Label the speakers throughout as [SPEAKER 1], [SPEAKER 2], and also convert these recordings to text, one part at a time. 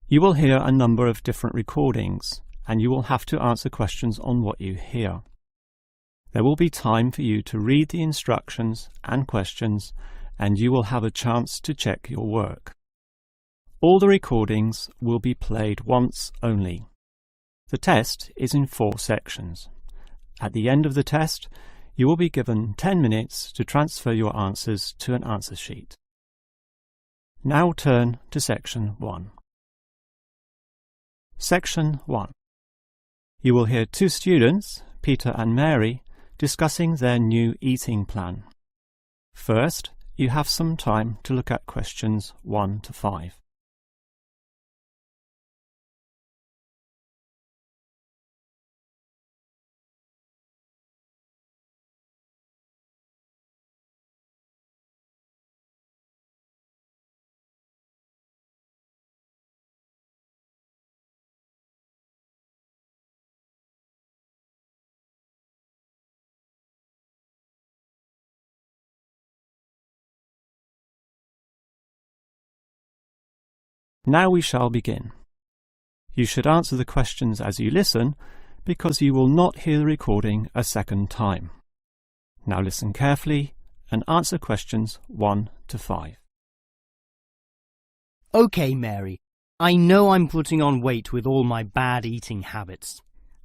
[SPEAKER 1] You will hear a number of different recordings, and you will have to answer questions on what you hear. There will be time for you to read the instructions and questions, and you will have a chance to check your work. All the recordings will be played once only. The test is in 4 sections. At the end of the test, you will be given 10 minutes to transfer your answers to an answer sheet. Now turn to Section 1. Section 1. You will hear 2 students, Peter and Mary, discussing their new eating plan. First, you have some time to look at questions 1 to 5. Now we shall begin. You should answer the questions as you listen, because you will not hear the recording a second time. Now listen carefully and answer questions 1 to 5.
[SPEAKER 2] OK, Mary. I know I'm putting on weight with all my bad eating habits.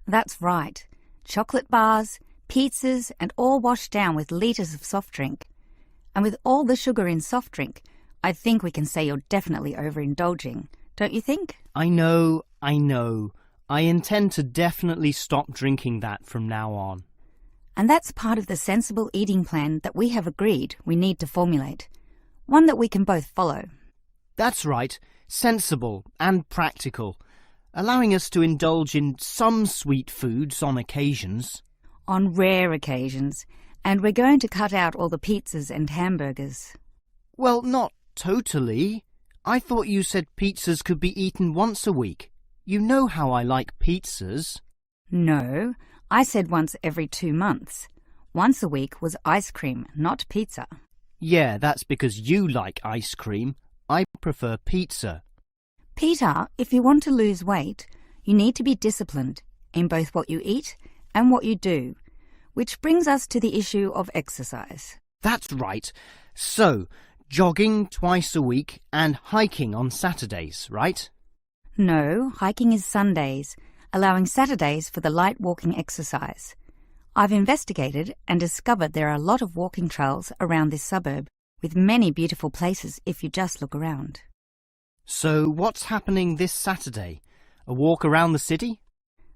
[SPEAKER 3] That's right. Chocolate bars, pizzas, and all washed down with litres of soft drink. And with all the sugar in soft drink, I think we can say you're definitely overindulging, don't you think?
[SPEAKER 2] I know. I intend to definitely stop drinking that from now on.
[SPEAKER 3] And that's part of the sensible eating plan that we have agreed we need to formulate. One that we can both follow.
[SPEAKER 2] That's right. Sensible and practical. Allowing us to indulge in some sweet foods on occasions.
[SPEAKER 3] On rare occasions. And we're going to cut out all the pizzas and hamburgers.
[SPEAKER 2] Well, not totally. I thought you said pizzas could be eaten once a week. You know how I like pizzas.
[SPEAKER 3] No, I said once every 2 months. Once a week was ice cream, not pizza.
[SPEAKER 2] Yeah, that's because you like ice cream. I prefer pizza.
[SPEAKER 3] Peter, if you want to lose weight, you need to be disciplined in both what you eat and what you do, which brings us to the issue of exercise.
[SPEAKER 2] That's right. So, jogging twice a week and hiking on Saturdays, right?
[SPEAKER 3] No, hiking is Sundays, allowing Saturdays for the light walking exercise. I've investigated and discovered there are a lot of walking trails around this suburb, with many beautiful places if you just look around.
[SPEAKER 2] So what's happening this Saturday? A walk around the city?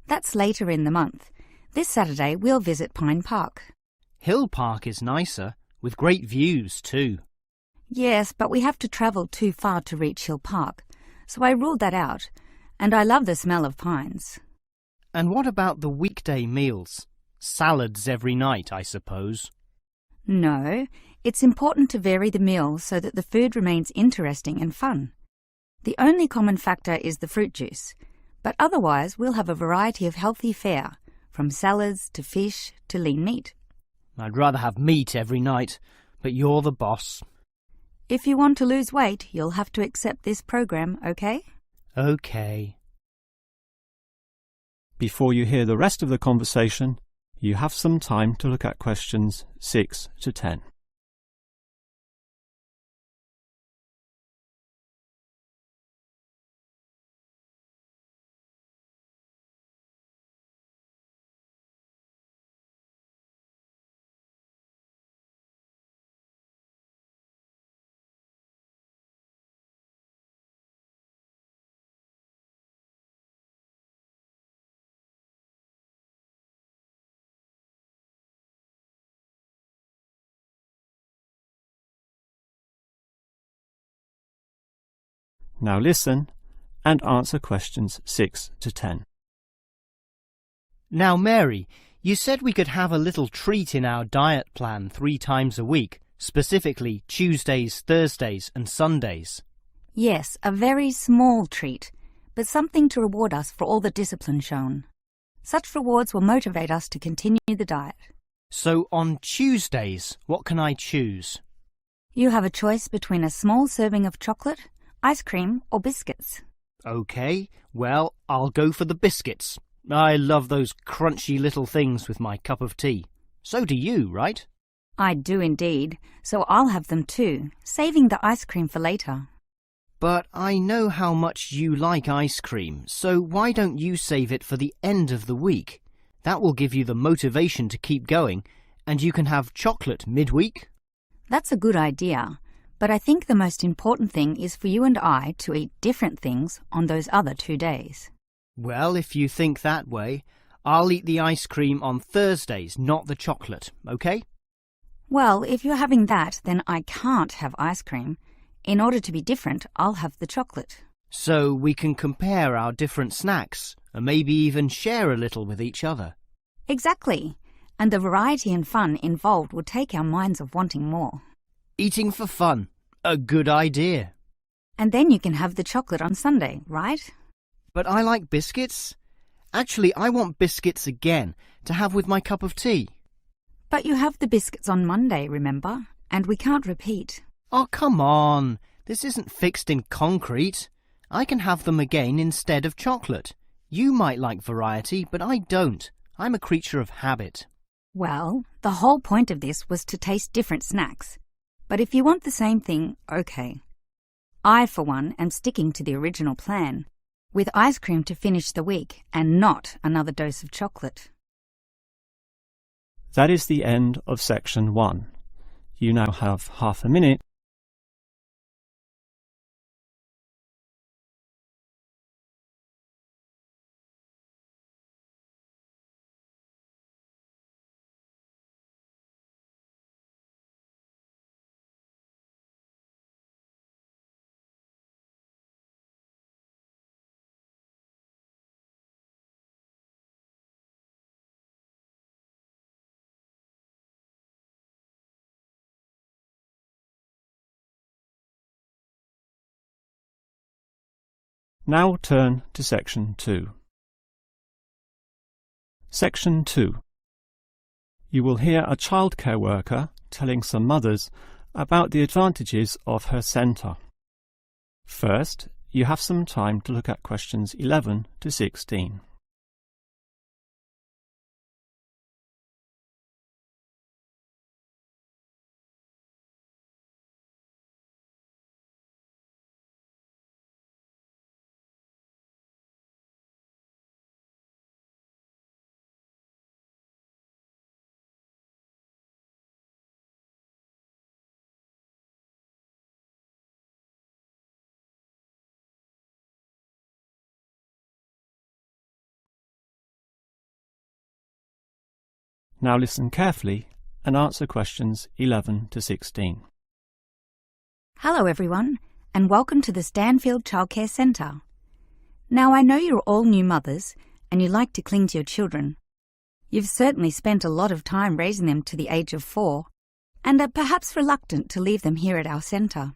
[SPEAKER 3] That's later in the month. This Saturday we'll visit Pine Park.
[SPEAKER 2] Hill Park is nicer, with great views too.
[SPEAKER 3] Yes, but we have to travel too far to reach Hill Park, so I ruled that out, and I love the smell of pines.
[SPEAKER 2] And what about the weekday meals? Salads every night, I suppose.
[SPEAKER 3] No, it's important to vary the meals so that the food remains interesting and fun. The only common factor is the fruit juice, but otherwise we'll have a variety of healthy fare, from salads to fish to lean meat.
[SPEAKER 2] I'd rather have meat every night, but you're the boss.
[SPEAKER 3] If you want to lose weight, you'll have to accept this program, okay?
[SPEAKER 2] Okay.
[SPEAKER 1] Before you hear the rest of the conversation, you have some time to look at questions 6 to 10. Now listen and answer questions 6 to 10.
[SPEAKER 2] Now, Mary, you said we could have a little treat in our diet plan 3 times a week, specifically Tuesdays, Thursdays and Sundays.
[SPEAKER 3] Yes, a very small treat, but something to reward us for all the discipline shown. Such rewards will motivate us to continue the diet.
[SPEAKER 2] So on Tuesdays, what can I choose?
[SPEAKER 3] You have a choice between a small serving of chocolate, ice cream or biscuits.
[SPEAKER 2] OK, well, I'll go for the biscuits. I love those crunchy little things with my cup of tea. So do you, right?
[SPEAKER 3] I do indeed, so I'll have them too, saving the ice cream for later.
[SPEAKER 2] But I know how much you like ice cream, so why don't you save it for the end of the week? That will give you the motivation to keep going, and you can have chocolate midweek.
[SPEAKER 3] That's a good idea, but I think the most important thing is for you and I to eat different things on those other 2 days.
[SPEAKER 2] Well, if you think that way, I'll eat the ice cream on Thursdays, not the chocolate, OK?
[SPEAKER 3] Well, if you're having that, then I can't have ice cream. In order to be different, I'll have the chocolate.
[SPEAKER 2] So we can compare our different snacks, and maybe even share a little with each other.
[SPEAKER 3] Exactly. And the variety and fun involved will take our minds of wanting more.
[SPEAKER 2] Eating for fun. A good idea.
[SPEAKER 3] And then you can have the chocolate on Sunday, right?
[SPEAKER 2] But I like biscuits. Actually, I want biscuits again, to have with my cup of tea.
[SPEAKER 3] But you have the biscuits on Monday, remember? And we can't repeat.
[SPEAKER 2] Oh, come on. This isn't fixed in concrete. I can have them again instead of chocolate. You might like variety, but I don't. I'm a creature of habit.
[SPEAKER 3] Well, the whole point of this was to taste different snacks. But if you want the same thing, OK. I, for one, am sticking to the original plan, with ice cream to finish the week and not another dose of chocolate.
[SPEAKER 1] That is the end of section 1. You now have half a minute Now turn to section 2. Section 2. You will hear a childcare worker telling some mothers about the advantages of her centre. First, you have some time to look at questions 11 to 16. Now listen carefully and answer questions 11 to 16.
[SPEAKER 3] Hello everyone, and welcome to the Stanfield Childcare Centre. Now I know you're all new mothers and you like to cling to your children. You've certainly spent a lot of time raising them to the age of 4 and are perhaps reluctant to leave them here at our centre.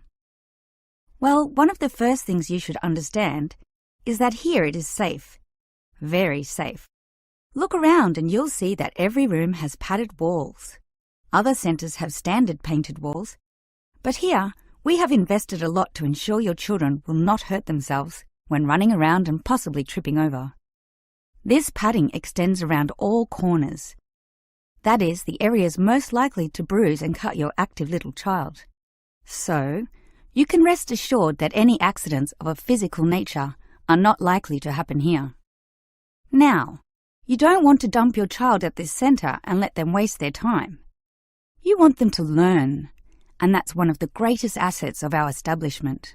[SPEAKER 3] Well, one of the first things you should understand is that here it is safe. Very safe. Look around and you'll see that every room has padded walls. Other centres have standard painted walls, but here we have invested a lot to ensure your children will not hurt themselves when running around and possibly tripping over. This padding extends around all corners. That is, the areas most likely to bruise and cut your active little child. So, you can rest assured that any accidents of a physical nature are not likely to happen here. Now, you don't want to dump your child at this centre and let them waste their time. You want them to learn, and that's one of the greatest assets of our establishment.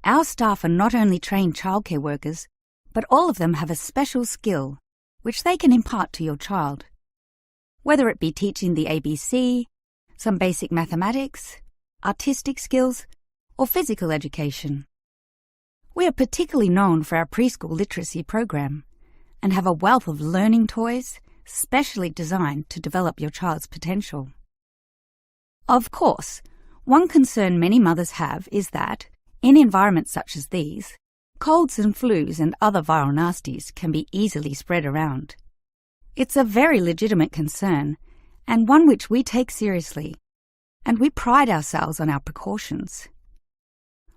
[SPEAKER 3] Our staff are not only trained childcare workers, but all of them have a special skill which they can impart to your child. Whether it be teaching the ABC, some basic mathematics, artistic skills, or physical education. We are particularly known for our preschool literacy program, and have a wealth of learning toys specially designed to develop your child's potential. Of course, one concern many mothers have is that, in environments such as these, colds and flus and other viral nasties can be easily spread around. It's a very legitimate concern, and one which we take seriously, and we pride ourselves on our precautions.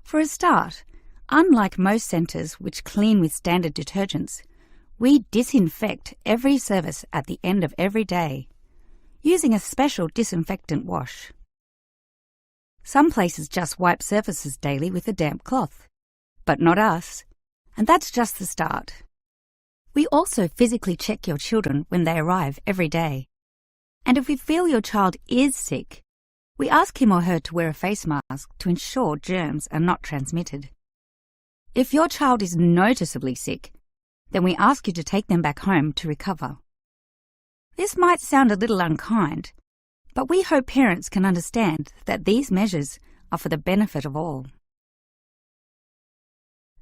[SPEAKER 3] For a start, Unlike most centres which clean with standard detergents, we disinfect every service at the end of every day, using a special disinfectant wash. Some places just wipe surfaces daily with a damp cloth, but not us, and that's just the start. We also physically check your children when they arrive every day, and if we feel your child is sick, we ask him or her to wear a face mask to ensure germs are not transmitted. If your child is noticeably sick, then we ask you to take them back home to recover. This might sound a little unkind, but we hope parents can understand that these measures are for the benefit of all.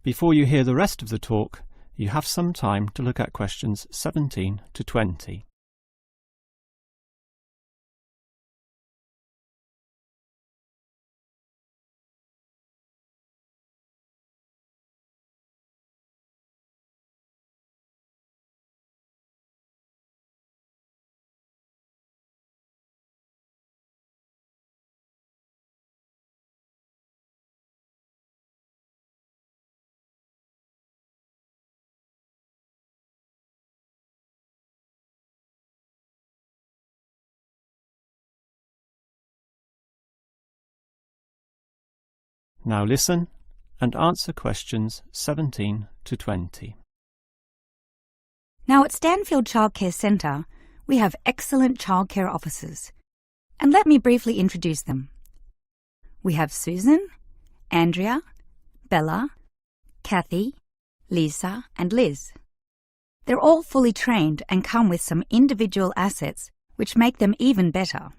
[SPEAKER 1] Before you hear the rest of the talk, you have some time to look at questions 17 to 20. Now listen and answer questions 17 to 20.
[SPEAKER 3] Now at Stanfield Childcare Centre, we have excellent childcare officers. And let me briefly introduce them. We have Susan, Andrea, Bella, Kathy, Lisa and Liz. They're all fully trained and come with some individual assets which make them even better.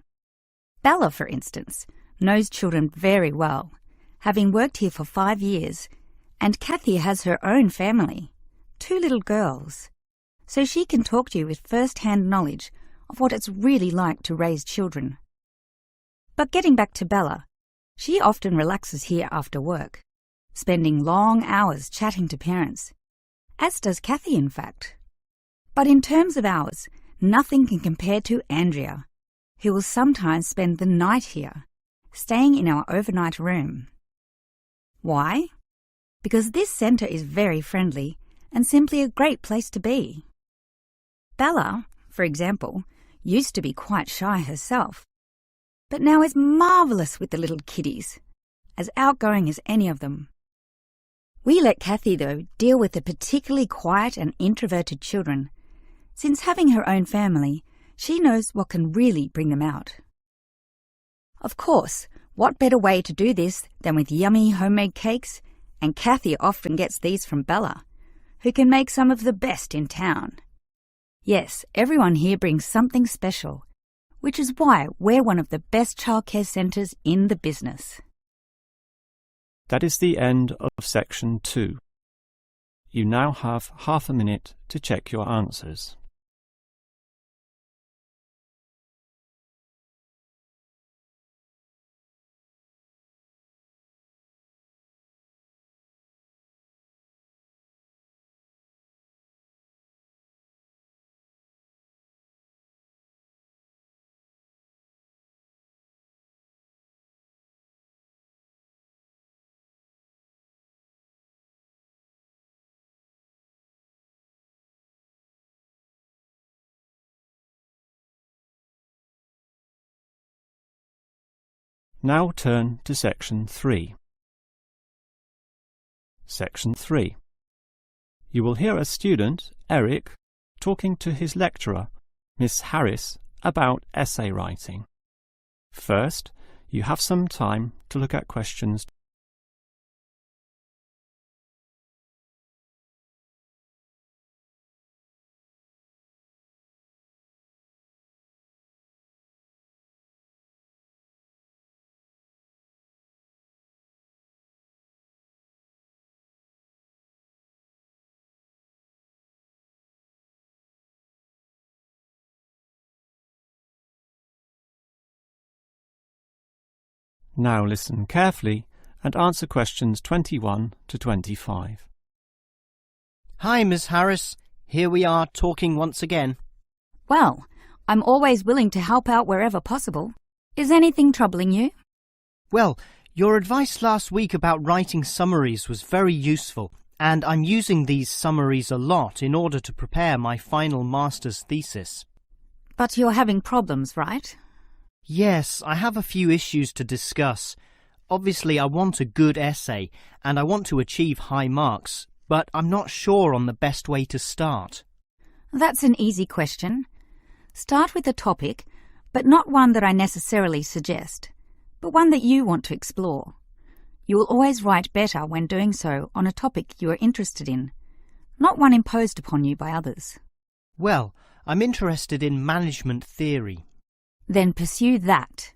[SPEAKER 3] Bella, for instance, knows children very well, having worked here for 5 years, and Kathy has her own family, 2 little girls, so she can talk to you with first-hand knowledge of what it's really like to raise children. But getting back to Bella, she often relaxes here after work, spending long hours chatting to parents, as does Kathy in fact. But in terms of hours, nothing can compare to Andrea, who will sometimes spend the night here, staying in our overnight room. Why? Because this centre is very friendly and simply a great place to be. Bella, for example, used to be quite shy herself, but now is marvellous with the little kiddies, as outgoing as any of them. We let Kathy, though, deal with the particularly quiet and introverted children, since having her own family, she knows what can really bring them out. Of course, what better way to do this than with yummy homemade cakes? And Kathy often gets these from Bella, who can make some of the best in town. Yes, everyone here brings something special, which is why we're one of the best childcare centres in the business.
[SPEAKER 1] That is the end of section 2. You now have half a minute to check your answers. Now turn to section 3. Section 3. You will hear a student, Eric, talking to his lecturer, Miss Harris, about essay writing. First, you have some time to look at questions . Now listen carefully and answer questions 21 to 25.
[SPEAKER 2] Hi, Miss Harris. Here we are talking once again.
[SPEAKER 3] Well, I'm always willing to help out wherever possible. Is anything troubling you?
[SPEAKER 2] Well, Your advice last week about writing summaries was very useful, and I'm using these summaries a lot in order to prepare my final master's thesis.
[SPEAKER 3] But you're having problems, right?
[SPEAKER 2] Yes, I have a few issues to discuss. Obviously, I want a good essay, and I want to achieve high marks, but I'm not sure on the best way to start.
[SPEAKER 3] That's an easy question. Start with a topic, but not one that I necessarily suggest, but one that you want to explore. You will always write better when doing so on a topic you are interested in, not one imposed upon you by others.
[SPEAKER 2] Well, I'm interested in management theory.
[SPEAKER 3] Then pursue that.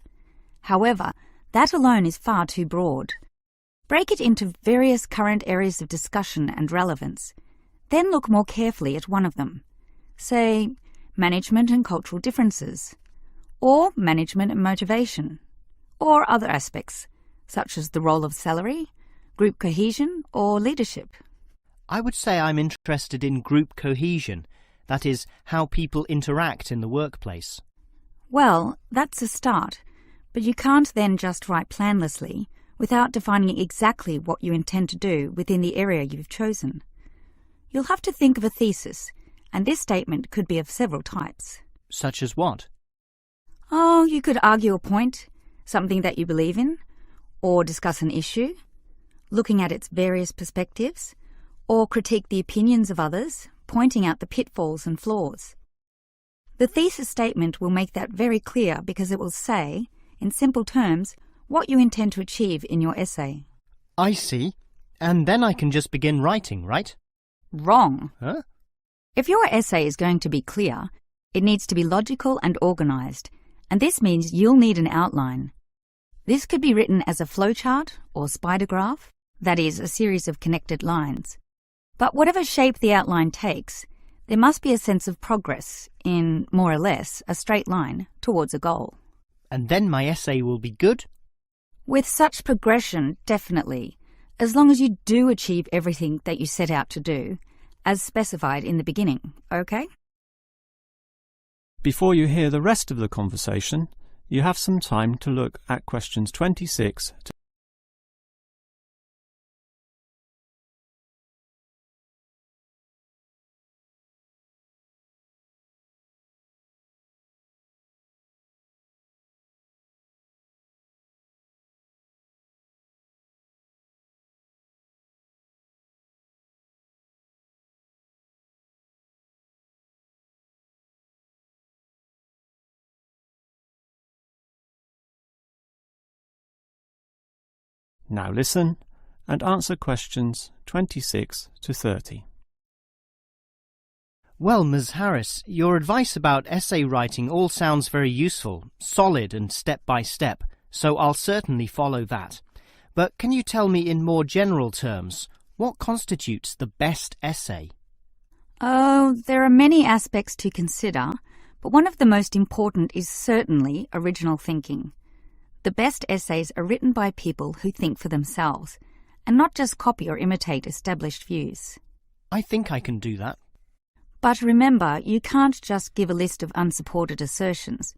[SPEAKER 3] However, that alone is far too broad. Break it into various current areas of discussion and relevance. Then look more carefully at one of them. Say, management and cultural differences, or management and motivation, or other aspects, such as the role of salary, group cohesion, or leadership.
[SPEAKER 2] I would say I'm interested in group cohesion, that is, how people interact in the workplace.
[SPEAKER 3] Well, that's a start, but you can't then just write planlessly without defining exactly what you intend to do within the area you've chosen. You'll have to think of a thesis, and this statement could be of several types.
[SPEAKER 2] Such as what?
[SPEAKER 3] Oh, you could argue a point, something that you believe in, or discuss an issue, looking at its various perspectives, or critique the opinions of others, pointing out the pitfalls and flaws. The thesis statement will make that very clear because it will say, in simple terms, what you intend to achieve in your essay.
[SPEAKER 2] I see. And then I can just begin writing, right?
[SPEAKER 3] Wrong.
[SPEAKER 2] Huh?
[SPEAKER 3] If your essay is going to be clear, it needs to be logical and organised, and this means you'll need an outline. This could be written as a flowchart or spider graph, that is, a series of connected lines. But whatever shape the outline takes, there must be a sense of progress in, more or less, a straight line towards a goal.
[SPEAKER 2] And then my essay will be good?
[SPEAKER 3] With such progression, definitely, as long as you do achieve everything that you set out to do, as specified in the beginning, okay?
[SPEAKER 1] Before you hear the rest of the conversation, you have some time to look at questions 26 to Now listen and answer questions 26 to 30.
[SPEAKER 2] Well, Ms. Harris, your advice about essay writing all sounds very useful, solid and step-by-step, so I'll certainly follow that. But can you tell me in more general terms, what constitutes the best essay?
[SPEAKER 3] Oh, there are many aspects to consider, but one of the most important is certainly original thinking. The best essays are written by people who think for themselves, and not just copy or imitate established views.
[SPEAKER 2] I think I can do that.
[SPEAKER 3] But remember, you can't just give a list of unsupported assertions.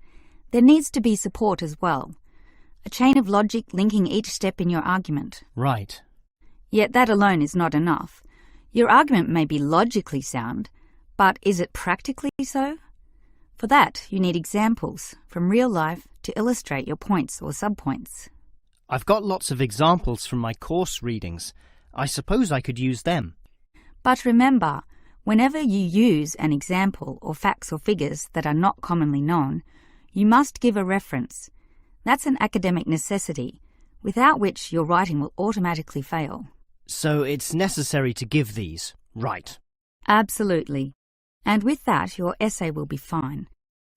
[SPEAKER 3] There needs to be support as well. A chain of logic linking each step in your argument.
[SPEAKER 2] Right.
[SPEAKER 3] Yet that alone is not enough. Your argument may be logically sound, but is it practically so? For that, you need examples from real life to illustrate your points or subpoints.
[SPEAKER 2] I've got lots of examples from my course readings. I suppose I could use them.
[SPEAKER 3] But remember, whenever you use an example or facts or figures that are not commonly known, you must give a reference. That's an academic necessity, without which your writing will automatically fail.
[SPEAKER 2] So it's necessary to give these, right?
[SPEAKER 3] Absolutely. And with that, your essay will be fine.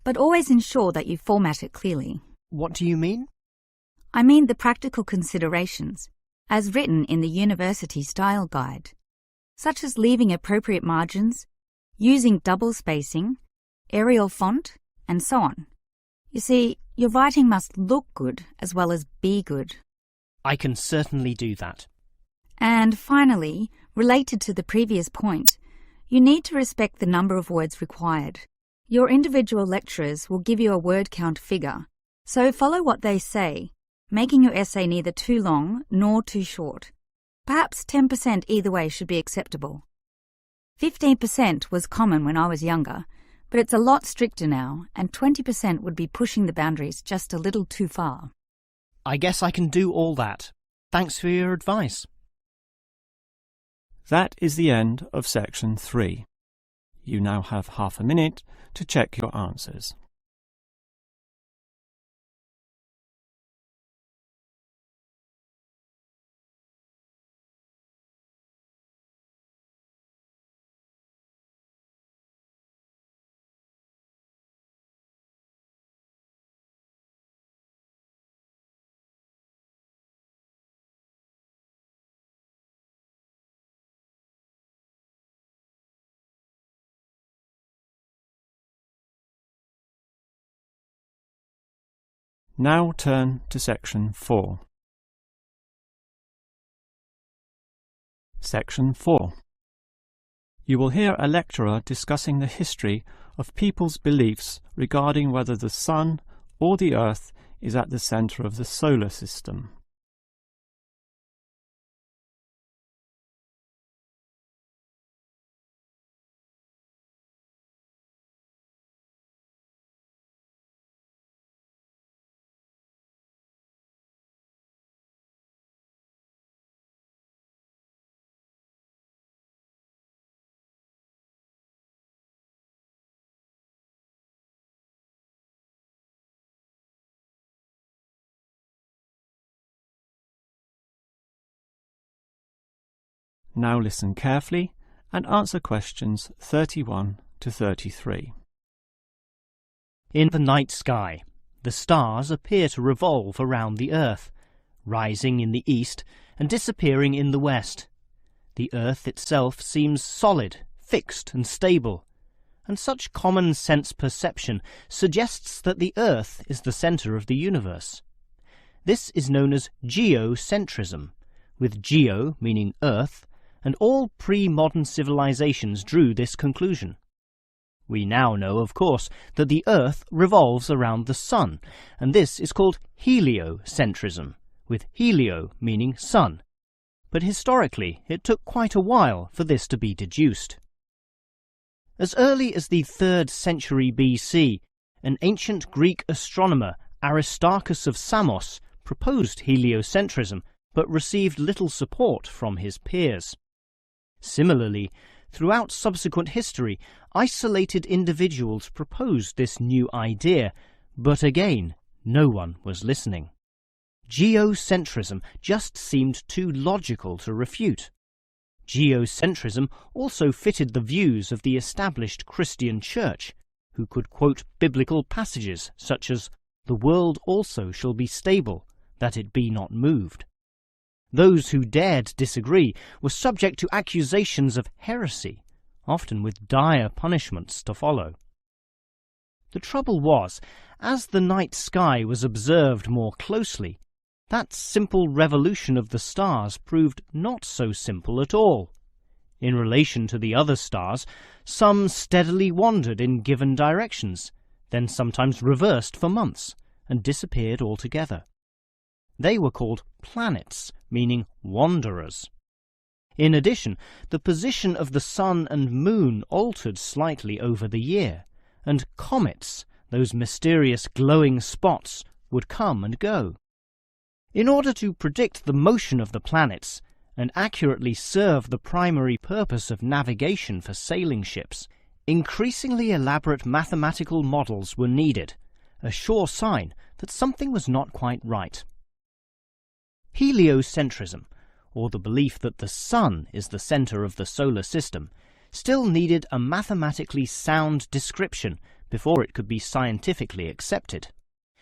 [SPEAKER 3] But always ensure that you format it clearly.
[SPEAKER 2] What do you mean?
[SPEAKER 3] I mean the practical considerations, as written in the University Style Guide, such as leaving appropriate margins, using double spacing, Arial font, and so on. You see, your writing must look good as well as be good.
[SPEAKER 2] I can certainly do that.
[SPEAKER 3] And finally, related to the previous point, you need to respect the number of words required. Your individual lecturers will give you a word count figure, so follow what they say, making your essay neither too long nor too short. Perhaps 10% either way should be acceptable. 15% was common when I was younger, but it's a lot stricter now, and 20% would be pushing the boundaries just a little too far.
[SPEAKER 2] I guess I can do all that. Thanks for your advice.
[SPEAKER 1] That is the end of section 3. You now have half a minute to check your answers. Now turn to section 4. Section 4. You will hear a lecturer discussing the history of people's beliefs regarding whether the Sun or the Earth is at the centre of the solar system. Now listen carefully and answer questions 31 to 33.
[SPEAKER 2] In the night sky, the stars appear to revolve around the Earth, rising in the east and disappearing in the west. The Earth itself seems solid, fixed and stable, and such common sense perception suggests that the Earth is the centre of the universe. This is known as geocentrism, with geo meaning Earth, and all pre-modern civilizations drew this conclusion. We now know, of course, that the Earth revolves around the Sun, and this is called heliocentrism, with helio meaning sun. But historically, it took quite a while for this to be deduced. As early as the 3rd century BC, an ancient Greek astronomer, Aristarchus of Samos, proposed heliocentrism, but received little support from his peers. Similarly, throughout subsequent history, isolated individuals proposed this new idea, but again, no one was listening. Geocentrism just seemed too logical to refute. Geocentrism also fitted the views of the established Christian Church, who could quote biblical passages such as, "The world also shall be stable, that it be not moved." Those who dared disagree were subject to accusations of heresy, often with dire punishments to follow. The trouble was, as the night sky was observed more closely, that simple revolution of the stars proved not so simple at all. In relation to the other stars, some steadily wandered in given directions, then sometimes reversed for months, and disappeared altogether. They were called planets, meaning wanderers. In addition, the position of the Sun and Moon altered slightly over the year, and comets, those mysterious glowing spots, would come and go. In order to predict the motion of the planets, and accurately serve the primary purpose of navigation for sailing ships, increasingly elaborate mathematical models were needed, a sure sign that something was not quite right. Heliocentrism, or the belief that the Sun is the centre of the solar system, still needed a mathematically sound description before it could be scientifically accepted.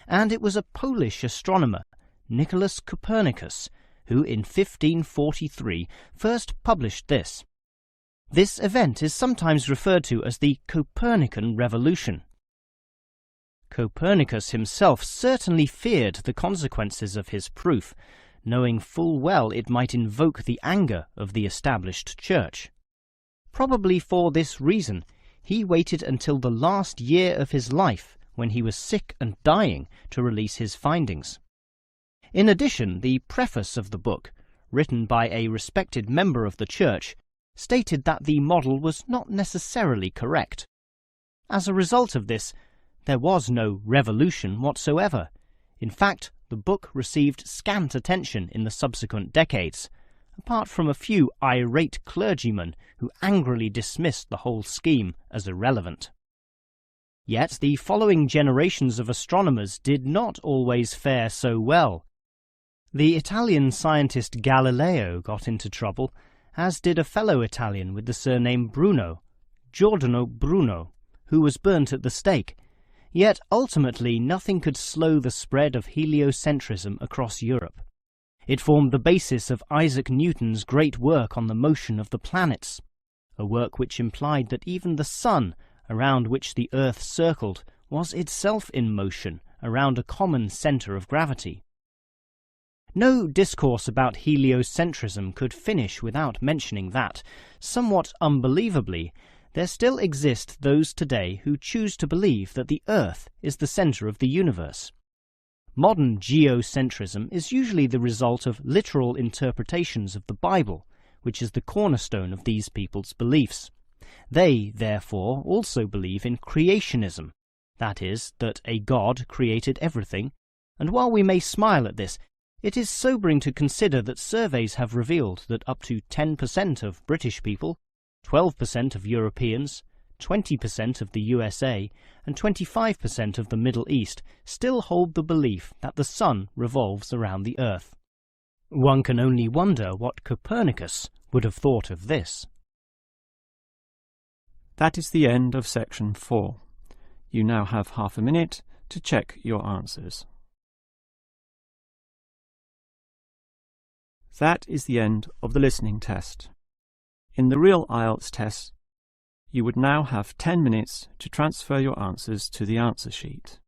[SPEAKER 2] And it was a Polish astronomer, Nicholas Copernicus, who in 1543 first published this. This event is sometimes referred to as the Copernican Revolution. Copernicus himself certainly feared the consequences of his proof, knowing full well it might invoke the anger of the established church. Probably for this reason, he waited until the last year of his life, when he was sick and dying, to release his findings. In addition, the preface of the book, written by a respected member of the Church, stated that the model was not necessarily correct. As a result of this, there was no revolution whatsoever. In fact, the book received scant attention in the subsequent decades, apart from a few irate clergymen who angrily dismissed the whole scheme as irrelevant. Yet the following generations of astronomers did not always fare so well. The Italian scientist Galileo got into trouble, as did a fellow Italian with the surname Bruno, Giordano Bruno, who was burnt at the stake. Yet ultimately nothing could slow the spread of heliocentrism across Europe. It formed the basis of Isaac Newton's great work on the motion of the planets, a work which implied that even the Sun, around which the Earth circled, was itself in motion around a common centre of gravity. No discourse about heliocentrism could finish without mentioning that, somewhat unbelievably, there still exist those today who choose to believe that the Earth is the centre of the universe. Modern geocentrism is usually the result of literal interpretations of the Bible, which is the cornerstone of these people's beliefs. They, therefore, also believe in creationism, that is, that a God created everything, and while we may smile at this, it is sobering to consider that surveys have revealed that up to 10% of British people, 12% of Europeans, 20% of the USA, and 25% of the Middle East still hold the belief that the Sun revolves around the Earth. One can only wonder what Copernicus would have thought of this.
[SPEAKER 1] That is the end of section 4. You now have half a minute to check your answers. That is the end of the listening test. In the real IELTS test, you would now have 10 minutes to transfer your answers to the answer sheet.